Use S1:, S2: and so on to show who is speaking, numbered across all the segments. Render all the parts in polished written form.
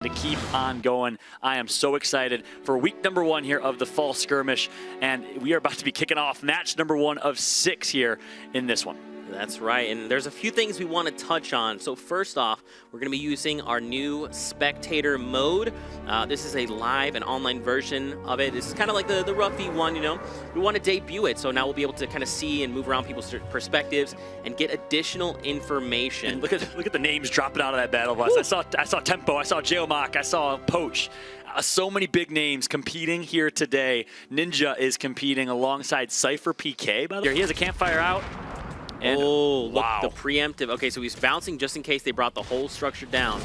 S1: to keep on going. I am so excited for week number 1 here of the fall skirmish, and we are about to be kicking off match number 1 of 6 here in this one.
S2: That's right, and there's a few things we want to touch on. So first off, we're going to be using our new spectator mode. This is a live and online version of it. This is kind of like the rough V1, you know. We want to debut it, so now we'll be able to kind of see and move around people's perspectives and get additional information.
S1: And look at the names dropping out of that battle bus. I saw Tempo, I saw Geomock, I saw Poach. So many big names competing here today. Ninja is competing alongside Cypher PK, by the way. He has a campfire out. And,
S2: oh, look,
S1: wow.
S2: The preemptive. Okay, so he's bouncing just in case they brought the whole structure down.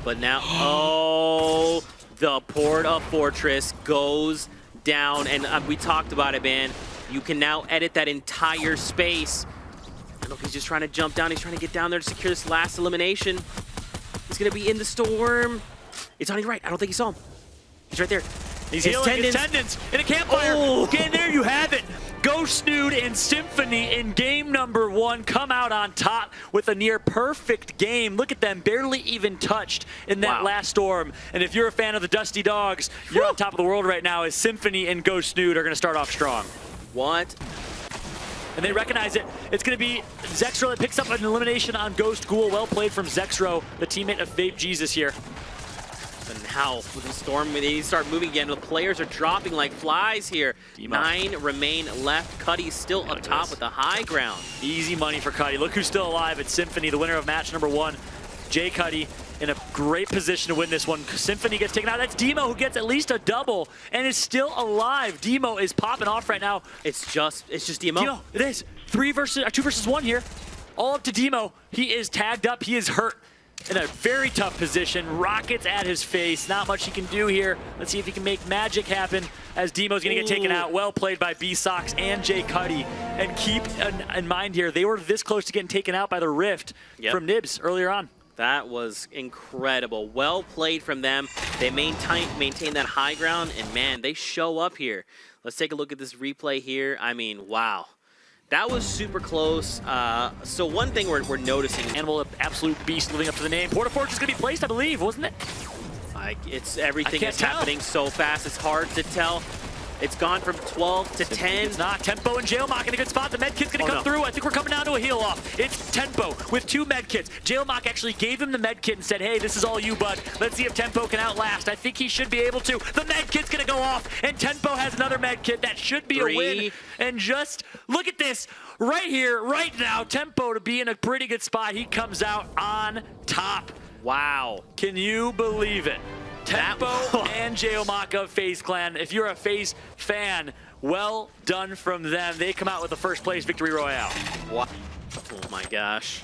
S2: But now, oh, the Porta Fortress goes down. And we talked about it, man. You can now edit that entire space. And look, he's just trying to jump down. He's trying to get down there to secure this last elimination. He's going to be in the storm. It's on his right. I don't think he saw him. He's right there.
S1: He's healing his tendons in a campfire.
S2: Oh.
S1: Okay, there you have it. Ghost Snood and Symphony in game number 1 come out on top with a near perfect game. Look at them, barely even touched in that last storm. And if you're a fan of the Dusty Dogs, you're on top of the world right now as Symphony and Ghost Snood are going to start off strong.
S2: What?
S1: And they recognize it. It's going to be Zexro that picks up an elimination on Ghost Ghoul. Well played from Zexro, the teammate of Vape Jesus here.
S2: And now, with the storm, they start moving again. The players are dropping like flies here.
S1: Demo.
S2: 9 remain left. Cuddy's still up top with the high ground.
S1: Easy money for Cuddy. Look who's still alive. It's Symphony, the winner of match number 1. Jay Cuddy in a great position to win this one. Symphony gets taken out. That's Demo who gets at least a double and is still alive. Demo is popping off right now.
S2: It's just Demo.
S1: Demo, it is. 2 versus 1 here. All up to Demo. He is tagged up. He is hurt. In a very tough position. Rockets at his face. Not much he can do here. Let's see if he can make magic happen as Demo's going to get taken out. Well played by B-Sox and Jay Cuddy. And keep in mind here, they were this close to getting taken out by the Rift from Nibs earlier on.
S2: That was incredible. Well played from them. They maintain that high ground, and man, they show up here. Let's take a look at this replay here. I mean, wow. That was super close. So one thing we're noticing.
S1: Animal absolute beast living up to the name. Porta Fortress is going to be placed, I believe, wasn't it?
S2: It's everything is happening so fast. It's hard to tell. It's gone from 12 to 10.
S1: It's not. Tempo and Geomock in a good spot. The med kit's going to come through. I think we're coming down to a heal off. It's Tempo with 2 med kits. Geomock actually gave him the med kit and said, hey, this is all you, bud. Let's see if Tempo can outlast. I think he should be able to. The med kit's going to go off, and Tempo has another med kit. That should be a win. And just look at this. Right here, right now, Tempo to be in a pretty good spot. He comes out on top.
S2: Wow.
S1: Can you believe it? Tempo and Geomock of FaZe Clan. If you're a FaZe fan, well done from them. They come out with the first place victory royale.
S2: What? Oh my gosh.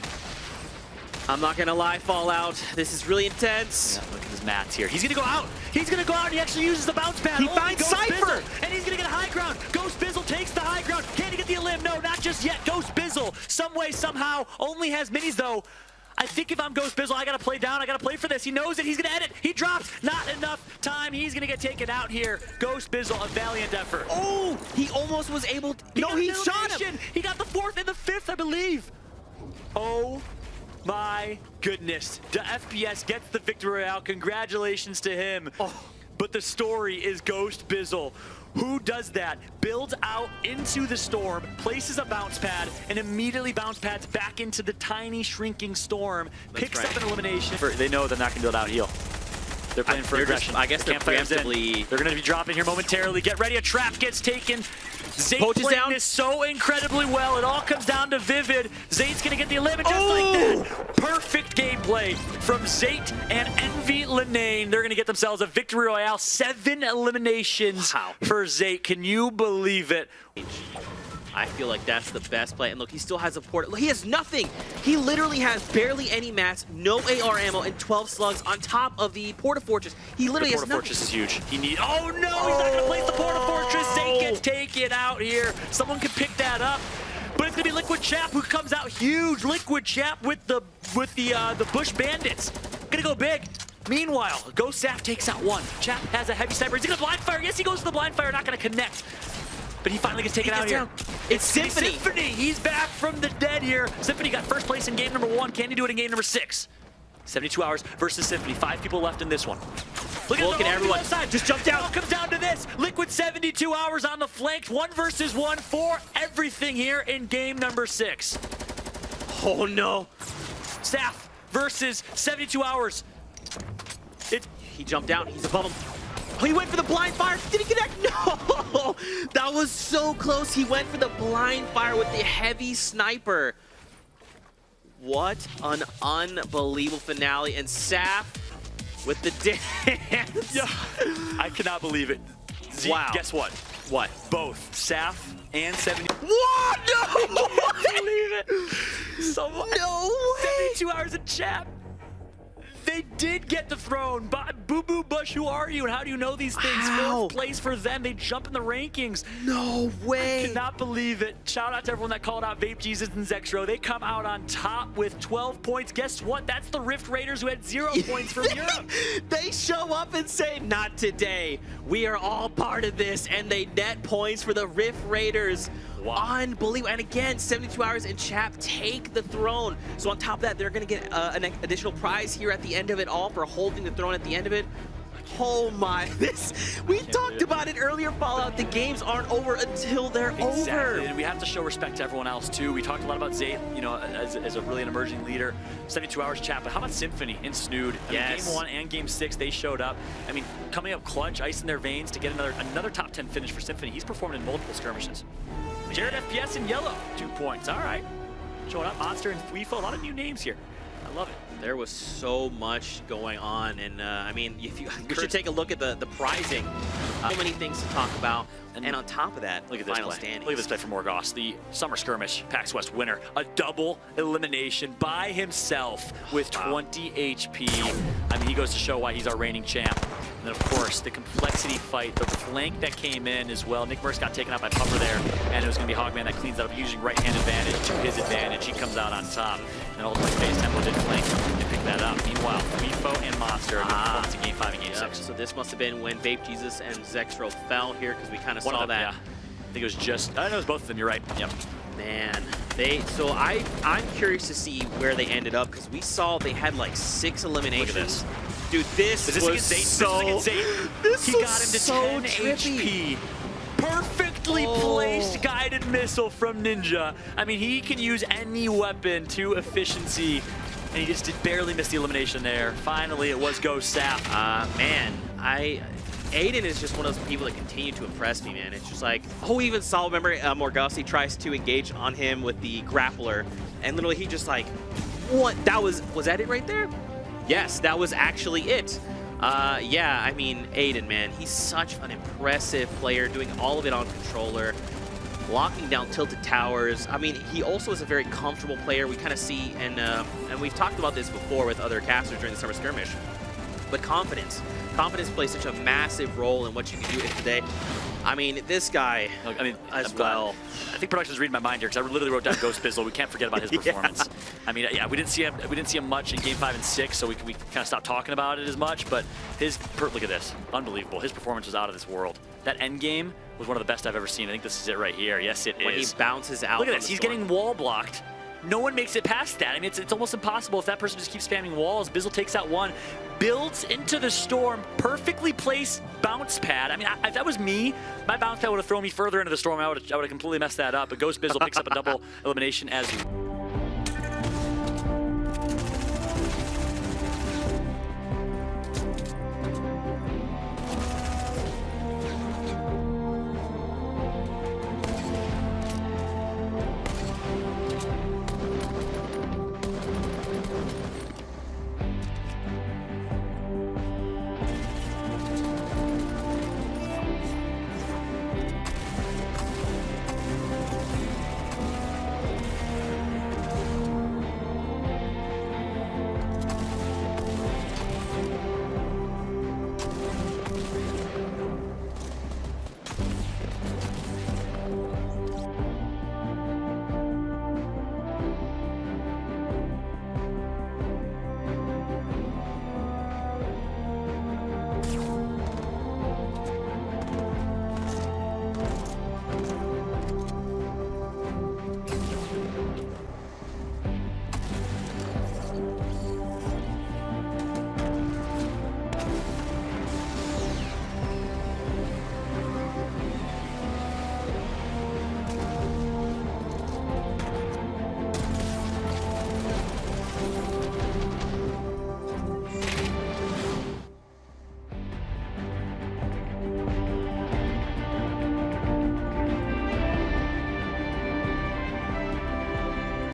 S2: I'm not gonna lie, Fallout. This is really intense.
S1: Yeah, look at his mats here. He's gonna go out. He's gonna go out and he actually uses the bounce pad.
S2: He finds Cypher!
S1: And he's gonna get high ground. Ghost Bizzle takes the high ground. Can he get the elim? No, not just yet. Ghost Bizzle, some way, somehow, only has minis though. I think if I'm Ghost Bizzle, I gotta play down. I gotta play for this. He knows it. He's gonna edit. He drops. Not enough time. He's gonna get taken out here. Ghost Bizzle, a valiant effort.
S2: Oh, he almost was able to. No, he shot him.
S1: He got the 4th and the 5th, I believe. Oh my goodness. The FPS gets the victory royale. Congratulations to him. But the story is Ghost Bizzle. Who does that? Builds out into the storm, places a bounce pad, and immediately bounce pads back into the tiny shrinking storm, picks up an elimination. They know they're not going to build out heal. They're playing for aggression.
S2: I guess they're preemptively.
S1: They're going to be dropping here momentarily. Get ready, a trap gets taken. Zayt playing this so incredibly well. It all comes down to Vivid. Zayt's going to get the elimination just like that. Perfect gameplay from Zayt and Envy Linane. They're going to get themselves a victory royale. 7 eliminations for Zayt. Can you believe it?
S2: I feel like that's the best play. And look, he still has a port. He has nothing. He literally has barely any mats, no AR ammo, and 12 slugs on top of the Porta Fortress. He literally has nothing.
S1: The Porta Fortress is huge. He needs. Oh no! He's not gonna place the Porta Fortress. Zayt gets taken out here. Someone could pick that up. But it's gonna be Liquid Chap who comes out huge. Liquid Chap with the Bush Bandits. Gonna go big. Meanwhile, Ghost Saf takes out 1. Chap has a heavy sniper. He's gonna blind fire. Yes, he goes to the blind fire. Not gonna connect. But he finally gets taken out here. It's Symphony. He's back from the dead here. Symphony got first place in game number 1. Can he do it in game number 6? 72 Hours versus Symphony. 5 people left in this one. Look
S2: at everyone.
S1: Side.
S2: Just jump down.
S1: It all comes down to this. Liquid 72 Hours on the flank. 1 versus 1 for everything here in game number 6.
S2: Oh no.
S1: Staff versus 72 Hours.
S2: He jumped down. He's above him. Oh, he went for the blind fire. Did he connect? No! That was so close. He went for the blind fire with the heavy sniper. What an unbelievable finale. And Saf with the dance.
S1: Yeah. I cannot believe it.
S2: Wow.
S1: Guess what?
S2: What?
S1: Both Saf and 70.
S2: What? No!
S1: I can't believe it. Someone,
S2: No way!
S1: 72 Hours in chat. They did get the throne. Boo Boo Bush, who are you and how do you know these things?
S2: Wow.
S1: 4th place for them. They jump in the rankings.
S2: No way!
S1: Cannot believe it. Shout out to everyone that called out Vape Jesus and Zexro. They come out on top with 12 points. Guess what? That's the Rift Raiders who had 0 points from Europe.
S2: They show up and say, not today. We are all part of this, and they net points for the Rift Raiders.
S1: Wow.
S2: Unbelievable. And again, 72 Hours and Chap take the throne. So on top of that, they're going to get an additional prize here at the end of it all for holding the throne at the end of it. Oh my, we talked about it earlier, Fallout. The games aren't over until they're over.
S1: And we have to show respect to everyone else too. We talked a lot about Zay, you know, as a really an emerging leader. 72 Hours chat, but how about Symphony and Snood? I mean, game 1 and game 6, they showed up. I mean, coming up clutch, ice in their veins to get another top 10 finish for Symphony. He's performed in multiple skirmishes. Jared FPS in yellow, 2 points. All right, showing up. Monster and Weefo, a lot of new names here. I love it.
S2: There was so much going on, and I mean, we should take a look at the prizing. So many things to talk about, and on top of that,
S1: look at this
S2: final
S1: play.
S2: standings.
S1: Look at this play from Morgos, the Summer Skirmish PAX West winner. A double elimination by himself with 20 HP. I mean, he goes to show why he's our reigning champ. And then, of course, the complexity fight, the flank that came in as well. Nick Merckx got taken out by Puffer there, and it was going to be Hogman that cleans up using right-hand advantage to his advantage. He comes out on top, and ultimately FaZe Tempo did flank and pick that up. Meanwhile, Weefo and Monster are going to game 5 and game 6.
S2: So this must have been when Vape Jesus and Zexro fell here, because we kind of saw that.
S1: Yeah. I think it was just, I know it was both of them, you're right. Yep.
S2: Man, so I'm curious to see where they ended up, because we saw they had like 6 eliminations.
S1: Look at this.
S2: Dude, this was so...
S1: He got him to
S2: so
S1: 10
S2: trippy.
S1: HP. Perfectly placed guided missile from Ninja. I mean, he can use any weapon to efficiency, and he just barely missed the elimination there. Finally, it was Go Sap.
S2: Man, Aiden is just one of those people that continue to impress me, man. It's just like, oh, we even saw, remember, Morgasi tries to engage on him with the grappler, and literally he just like, what? Was that it right there? Yes, that was actually it. Yeah, I mean, Aiden, man, he's such an impressive player, doing all of it on controller, locking down tilted towers. I mean, he also is a very comfortable player. We kind of see, and we've talked about this before with other casters during the Summer Skirmish, but confidence. Confidence plays such a massive role in what you can do today. I mean, this guy,
S1: look, I mean,
S2: as well.
S1: I think production's reading my mind here because I literally wrote down Ghost Bizzle. We can't forget about his performance.
S2: Yeah.
S1: I mean, yeah, we didn't see him much in game 5 and 6, so we kind of stopped talking about it as much. But look at this, unbelievable. His performance was out of this world. That end game was one of the best I've ever seen. I think this is it right here. Yes, it
S2: when
S1: is.
S2: He bounces out.
S1: Look at this. He's getting wall blocked. No one makes it past that. I mean, it's almost impossible if that person just keeps spamming walls. Bizzle takes out one, builds into the storm, perfectly placed bounce pad. I mean, if that was me, my bounce pad would have thrown me further into the storm. I would have completely messed that up. But Ghost Bizzle picks up a double elimination as